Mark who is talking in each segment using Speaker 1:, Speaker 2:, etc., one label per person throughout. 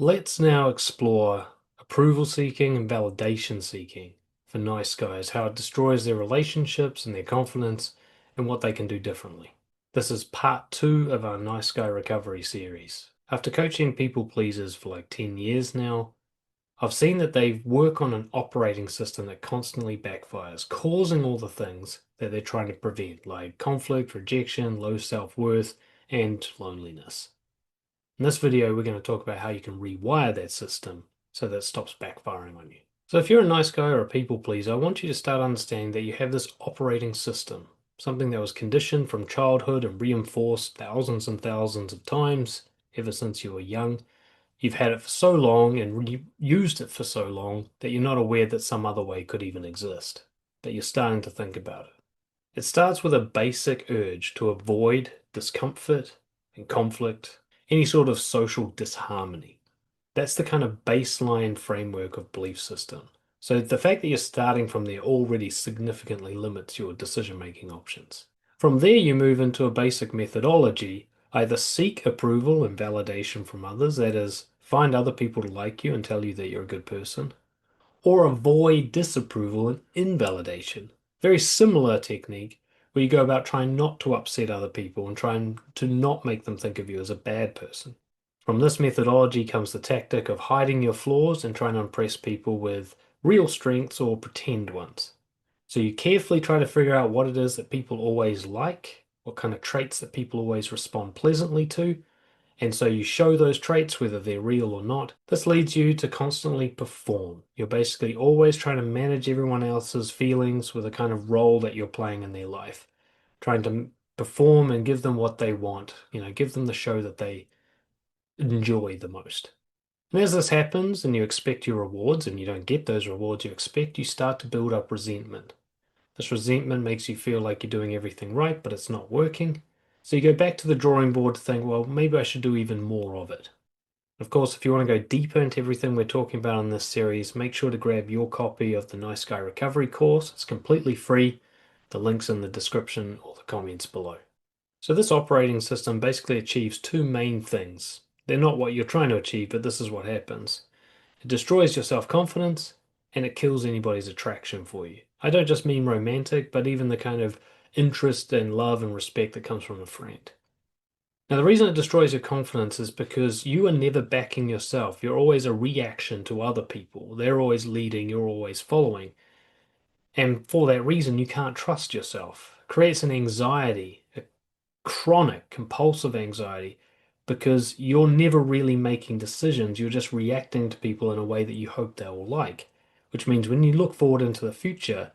Speaker 1: Let's now explore approval seeking and validation seeking for nice guys, how it destroys their relationships and their confidence, and what they can do differently. This is part two of our Nice Guy Recovery series. After coaching people pleasers for like 10 years now, I've seen that they work on an operating system that constantly backfires, causing all the things that they're trying to prevent, like conflict, rejection, low self-worth, and loneliness. In this video, we're going to talk about how you can rewire that system so that it stops backfiring on you. So if you're a nice guy or a people pleaser, I want you to start understanding that you have this operating system, something that was conditioned from childhood and reinforced thousands and thousands of times ever since you were young. You've had it for so long and used it for so long that you're not aware that some other way could even exist, that you're starting to think about it. It starts with a basic urge to avoid discomfort and conflict, any sort of social disharmony. That's the kind of baseline framework of belief system. So the fact that you're starting from there already significantly limits your decision-making options. From there, you move into a basic methodology. Either seek approval and validation from others, that is, find other people to like you and tell you that you're a good person, or avoid disapproval and invalidation. Very similar technique where you go about trying not to upset other people and trying to not make them think of you as a bad person. From this methodology comes the tactic of hiding your flaws and trying to impress people with real strengths or pretend ones. So you carefully try to figure out what it is that people always like, what kind of traits that people always respond pleasantly to, and so you show those traits whether they're real or not. This leads you to constantly perform. You're basically always trying to manage everyone else's feelings with a kind of role that you're playing in their life, trying to perform and give them what they want, give them the show that they enjoy the most. And as this happens and you expect your rewards and you don't get those rewards you expect, you start to build up resentment. This resentment makes you feel like you're doing everything right, but it's not working. So you go back to the drawing board to think, well, maybe I should do even more of it. Of course, if you want to go deeper into everything we're talking about in this series, make sure to grab your copy of the Nice Guy Recovery course. It's completely free. The link's in the description or the comments below. So this operating system basically achieves two main things. They're not what you're trying to achieve, but this is what happens. It destroys your self-confidence and it kills anybody's attraction for you. I don't just mean romantic, but even the kind of interest and love and respect that comes from a friend. Now, the reason it destroys your confidence is because you are never backing yourself. You're always a reaction to other people. They're always leading, you're always following. And for that reason, you can't trust yourself. It creates an anxiety, a chronic, compulsive anxiety, because you're never really making decisions. You're just reacting to people in a way that you hope they will like, which means when you look forward into the future,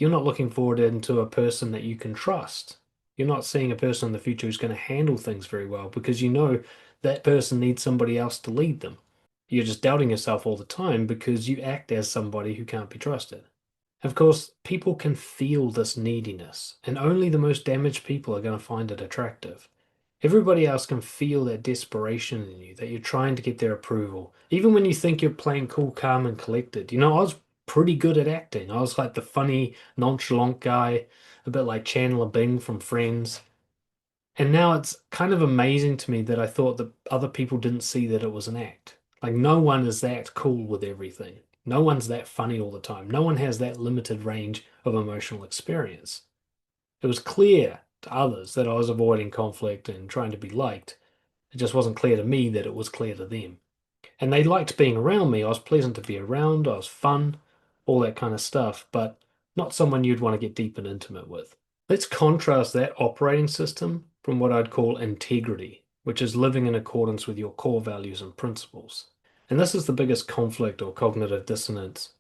Speaker 1: you're not looking forward into a person that you can trust. You're not seeing a person in the future who's going to handle things very well because you know that person needs somebody else to lead them. You're just doubting yourself all the time because you act as somebody who can't be trusted. Of course, people can feel this neediness, and only the most damaged people are going to find it attractive. Everybody else can feel that desperation in you, that you're trying to get their approval. Even when you think you're playing cool, calm, and collected. I was pretty good at acting. I was like the funny, nonchalant guy, a bit like Chandler Bing from Friends. And now it's kind of amazing to me that I thought that other people didn't see that it was an act. Like, no one is that cool with everything. No one's that funny all the time. No one has that limited range of emotional experience. It was clear to others that I was avoiding conflict and trying to be liked. It just wasn't clear to me that it was clear to them. And they liked being around me. I was pleasant to be around. I was fun, all that kind of stuff, but not someone you'd want to get deep and intimate with. Let's contrast that operating system from what I'd call integrity, which is living in accordance with your core values and principles. And this is the biggest conflict or cognitive dissonance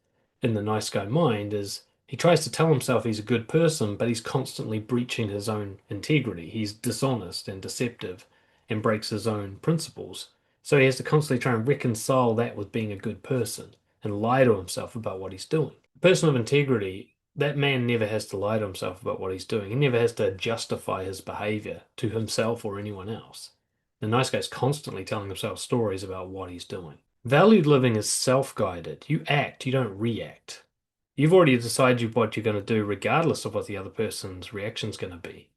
Speaker 1: in the nice guy mind is he tries to tell himself he's a good person, but he's constantly breaching his own integrity. He's dishonest and deceptive and breaks his own principles. So he has to constantly try and reconcile that with being a good person and lie to himself about what he's doing. A person of integrity, that man never has to lie to himself about what he's doing. He never has to justify his behavior to himself or anyone else. The nice guy's constantly telling himself stories about what he's doing. Valued living is self-guided. You act, you don't react. You've already decided what you're going to do regardless of what the other person's reaction's going to be.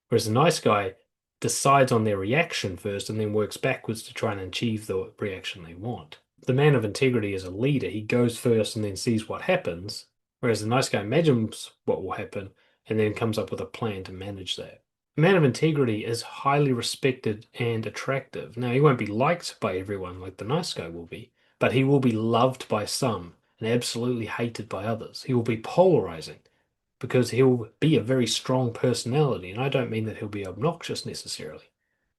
Speaker 1: Whereas a nice guy decides on their reaction first and then works backwards to try and achieve the reaction they want. The man of integrity is a leader. He goes first and then sees what happens, whereas the nice guy imagines what will happen and then comes up with a plan to manage that. A man of integrity is highly respected and attractive. Now, he won't be liked by everyone like the nice guy will be, but he will be loved by some and absolutely hated by others. He will be polarizing because he'll be a very strong personality. And I don't mean that he'll be obnoxious necessarily,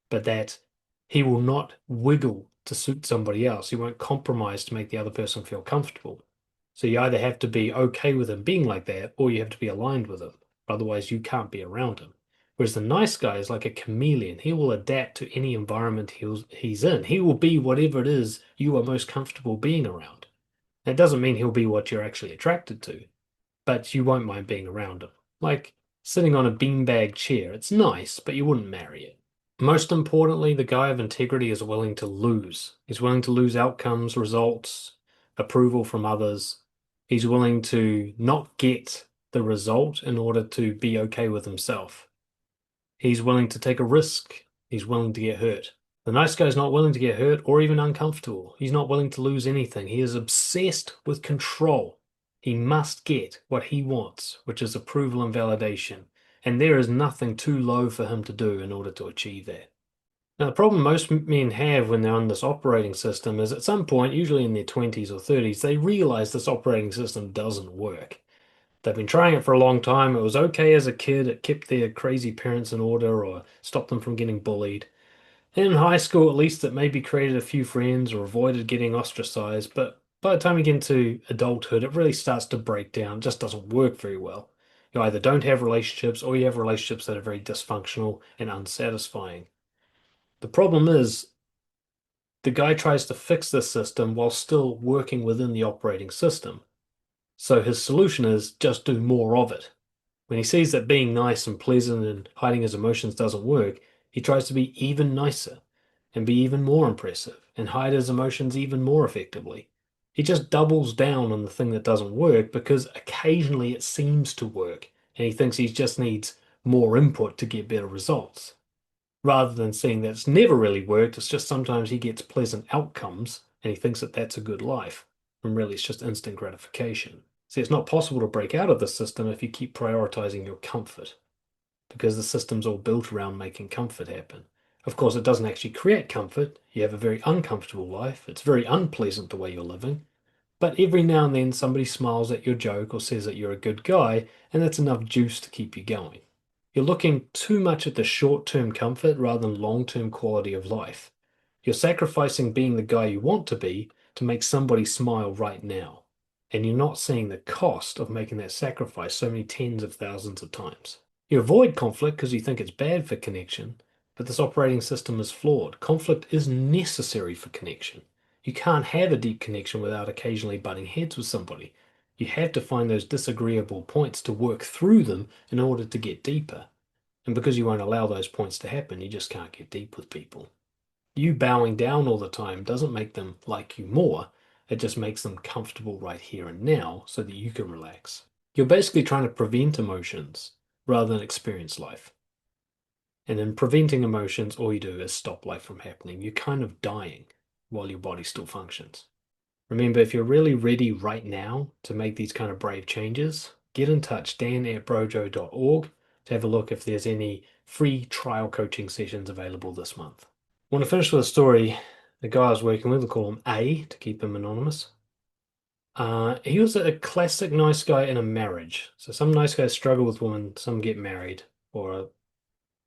Speaker 1: but that he will not wiggle to suit somebody else. He won't compromise to make the other person feel comfortable. So you either have to be okay with him being like that, or you have to be aligned with him. Otherwise, you can't be around him. Whereas the nice guy is like a chameleon. He will adapt to any environment he's in. He will be whatever it is you are most comfortable being around. That doesn't mean he'll be what you're actually attracted to, but you won't mind being around him. Like sitting on a beanbag chair. It's nice, but you wouldn't marry it. Most importantly, the guy of integrity is willing to lose. He's willing to lose outcomes, results, approval from others. He's willing to not get the result in order to be okay with himself. He's willing to take a risk. He's willing to get hurt. The nice guy's not willing to get hurt or even uncomfortable. He's not willing to lose anything. He is obsessed with control. He must get what he wants, which is approval and validation. And there is nothing too low for him to do in order to achieve that. Now, the problem most men have when they're on this operating system is at some point, usually in their 20s or 30s, they realize this operating system doesn't work. They've been trying it for a long time. It was okay as a kid. It kept their crazy parents in order or stopped them from getting bullied. In high school, at least, it maybe created a few friends or avoided getting ostracized, but by the time you get into adulthood, it really starts to break down. It just doesn't work very well. You either don't have relationships or you have relationships that are very dysfunctional and unsatisfying. The problem is the guy tries to fix this system while still working within the operating system. So his solution is just do more of it. When he sees that being nice and pleasant and hiding his emotions doesn't work, he tries to be even nicer and be even more impressive and hide his emotions even more effectively. He just doubles down on the thing that doesn't work because occasionally it seems to work and he thinks he just needs more input to get better results. Rather than seeing that it's never really worked, it's just sometimes he gets pleasant outcomes and he thinks that that's a good life. And really, it's just instant gratification. See, it's not possible to break out of the system if you keep prioritizing your comfort, because the system's all built around making comfort happen. Of course, it doesn't actually create comfort. You have a very uncomfortable life. It's very unpleasant the way you're living. But every now and then somebody smiles at your joke or says that you're a good guy, and that's enough juice to keep you going. You're looking too much at the short-term comfort rather than long-term quality of life. You're sacrificing being the guy you want to make somebody smile right now. And you're not seeing the cost of making that sacrifice so many tens of thousands of times. You avoid conflict because you think it's bad for connection, but this operating system is flawed. Conflict is necessary for connection. You can't have a deep connection without occasionally butting heads with somebody. You have to find those disagreeable points to work through them in order to get deeper. And because you won't allow those points to happen, you just can't get deep with people. You bowing down all the time doesn't make them like you more. It just makes them comfortable right here and now so that you can relax. You're basically trying to prevent emotions rather than experience life. And in preventing emotions, all you do is stop life from happening. You're kind of dying while your body still functions. Remember, if you're really ready right now to make these kind of brave changes, get in touch, dan@brojo.org, to have a look if there's any free trial coaching sessions available this month. I want to finish with a story. The guy I was working with, we'll call him A to keep him anonymous. He was a classic nice guy in a marriage. So some nice guys struggle with women, some get married or are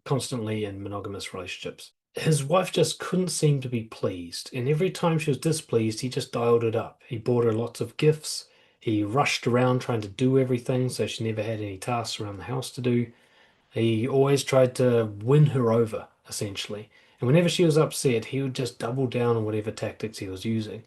Speaker 1: constantly in monogamous relationships. His wife just couldn't seem to be pleased, and every time she was displeased, he just dialed it up. He bought her lots of gifts. He rushed around trying to do everything, so she never had any tasks around the house to do. He always tried to win her over, essentially. And whenever she was upset, he would just double down on whatever tactics he was using.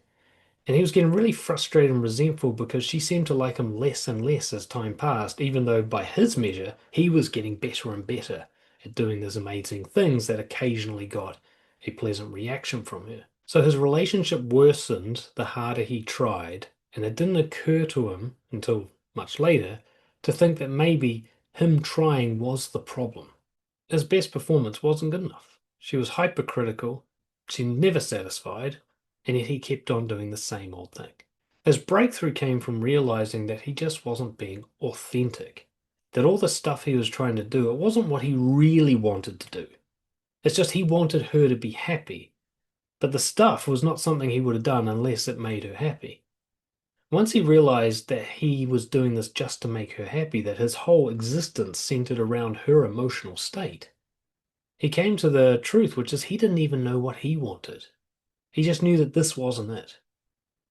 Speaker 1: And he was getting really frustrated and resentful because she seemed to like him less and less as time passed, even though by his measure, he was getting better and better at doing these amazing things that occasionally got a pleasant reaction from her. So his relationship worsened the harder he tried, and it didn't occur to him until much later to think that maybe him trying was the problem. his best performance wasn't good enough. She was hypercritical, she never satisfied, and yet he kept on doing the same old thing. His breakthrough came from realizing that he just wasn't being authentic. That all the stuff he was trying to do, it wasn't what he really wanted to do. It's just he wanted her to be happy. But the stuff was not something he would have done unless it made her happy. Once he realized that he was doing this just to make her happy, that his whole existence centered around her emotional state, he came to the truth, which is he didn't even know what he wanted. He just knew that this wasn't it.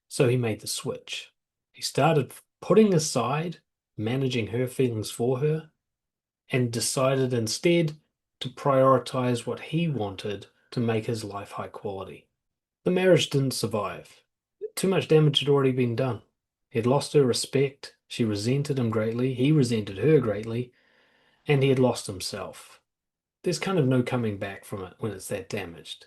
Speaker 1: So he made the switch. He started putting aside managing her feelings for her and decided instead to prioritize what he wanted to make his life high quality. The marriage didn't survive. Too much damage had already been done. He had lost her respect. She resented him greatly. He resented her greatly. And he had lost himself. There's kind of no coming back from it when it's that damaged.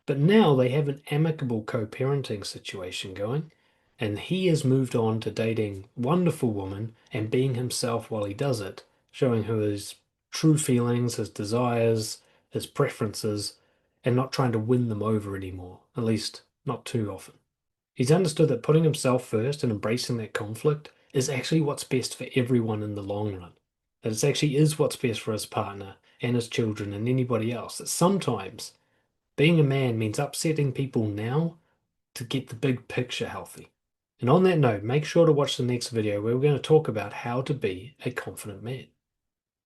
Speaker 1: But now they have an amicable co-parenting situation going, and he has moved on to dating wonderful women and being himself while he does it, showing her his true feelings, his desires, his preferences, and not trying to win them over anymore, at least not too often. He's understood that putting himself first and embracing that conflict is actually what's best for everyone in the long run. That it actually is what's best for his partner and his children and anybody else. That sometimes being a man means upsetting people now to get the big picture healthy. And on that note, make sure to watch the next video where we're going to talk about how to be a confident man.